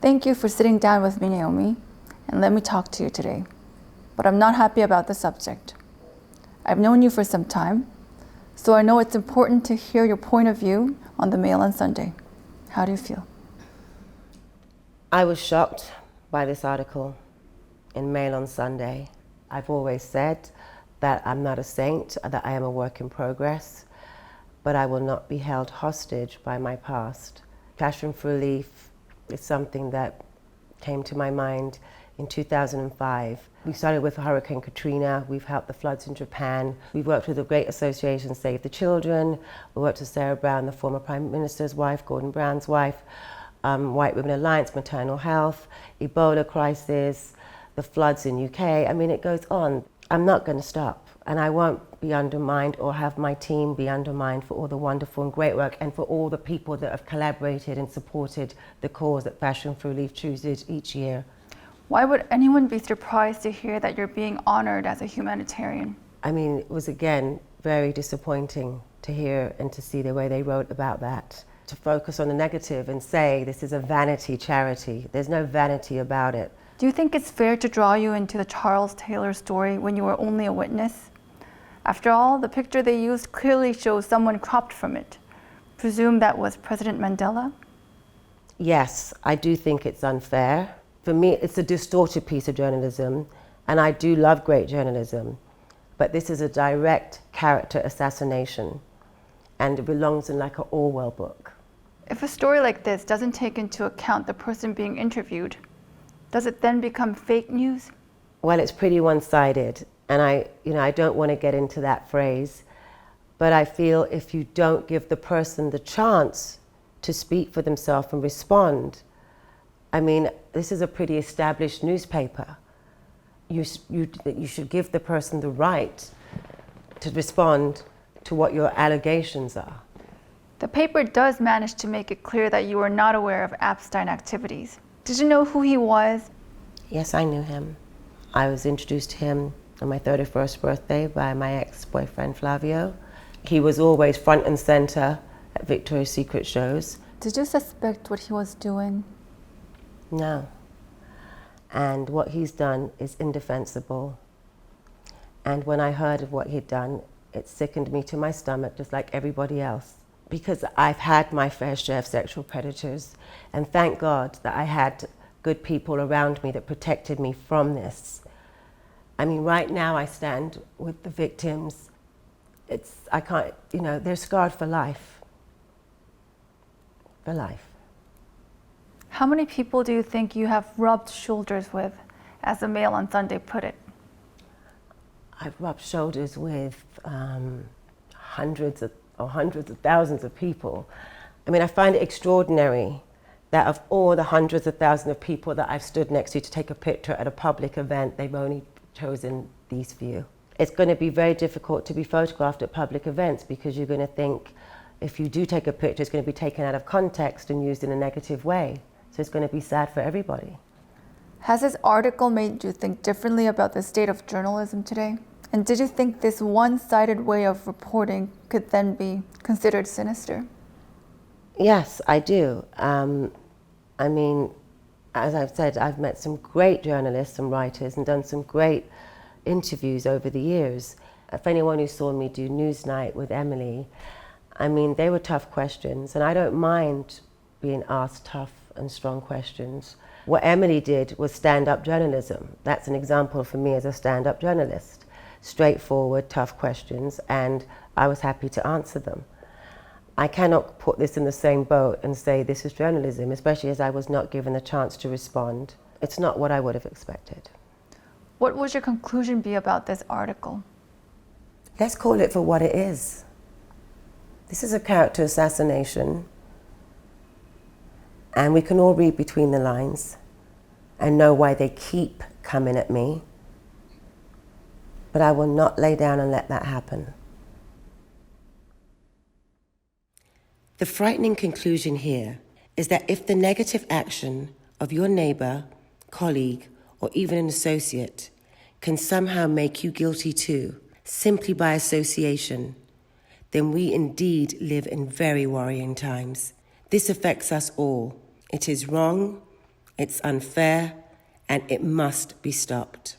Thank you for sitting down with me, Naomi, and let me talk to you today. But I'm not happy about the subject. I've known you for some time, so I know it's important to hear your point of view on the Mail on Sunday. How do you feel? I was shocked by this article in Mail on Sunday. I've always said that I'm not a saint, that I am a work in progress, but I will not be held hostage by my past. Passion for Relief is something that came to my mind in 2005. We started with Hurricane Katrina. We've helped the floods in Japan. We've worked with a great association, Save the Children. We worked with Sarah Brown, the former Prime Minister's wife, Gordon Brown's wife, White Women Alliance, maternal health, Ebola crisis, the floods in UK. I mean, it goes on. I'm not going to stop, and I won't be undermined or have my team be undermined for all the wonderful and great work and for all the people that have collaborated and supported the cause that Passion for Relief chooses each year. Why would anyone be surprised to hear that you're being honored as a humanitarian? I mean, it was again very disappointing to hear and to see the way they wrote about that. To focus on the negative and say this is a vanity charity. There's no vanity about it. Do you think it's fair to draw you into the Charles Taylor story when you were only a witness? After all, the picture they used clearly shows someone cropped from it. Presume that was President Mandela? Yes, I do think it's unfair. For me, it's a distorted piece of journalism, and I do love great journalism, but this is a direct character assassination, and it belongs in like an Orwell book. If a story like this doesn't take into account the person being interviewed, does it then become fake news? Well, it's pretty one-sided, and I don't want to get into that phrase, but I feel if you don't give the person the chance to speak for themselves and respond, I mean, this is a pretty established newspaper. You should give the person the right to respond to what your allegations are. The paper does manage to make it clear that you were not aware of Epstein activities. Did you know who he was? Yes, I knew him. I was introduced to him on my 31st birthday by my ex-boyfriend Flavio. He was always front and center at Victoria's Secret shows. Did you suspect what he was doing? No. And what he's done is indefensible. And when I heard of what he'd done, it sickened me to my stomach, just like everybody else. Because I've had my fair share of sexual predators, and thank God that I had good people around me that protected me from this. I mean, right now I stand with the victims. They're scarred for life. For life. How many people do you think you have rubbed shoulders with, as the Mail on Sunday put it? I've rubbed shoulders with hundreds of thousands of people. I mean, I find it extraordinary that of all the hundreds of thousands of people that I've stood next to take a picture at a public event, they've only chosen these few. It's going to be very difficult to be photographed at public events because you're going to think if you do take a picture, it's going to be taken out of context and used in a negative way. So it's going to be sad for everybody. Has this article made you think differently about the state of journalism today? And did you think this one-sided way of reporting could then be considered sinister? Yes, I do. I mean, as I've said, I've met some great journalists and writers and done some great interviews over the years. If anyone who saw me do Newsnight with Emily, I mean, they were tough questions, and I don't mind being asked tough and strong questions. What Emily did was stand-up journalism. That's an example for me as a stand-up journalist. Straightforward, tough questions, and I was happy to answer them. I cannot put this in the same boat and say this is journalism, especially as I was not given the chance to respond. It's not what I would have expected. What would your conclusion be about this article? Let's call it for what it is. This is a character assassination, and we can all read between the lines and know why they keep coming at me. But I will not lay down and let that happen. The frightening conclusion here is that if the negative action of your neighbor, colleague, or even an associate can somehow make you guilty too, simply by association, then we indeed live in very worrying times. This affects us all. It is wrong, It's unfair and it must be stopped.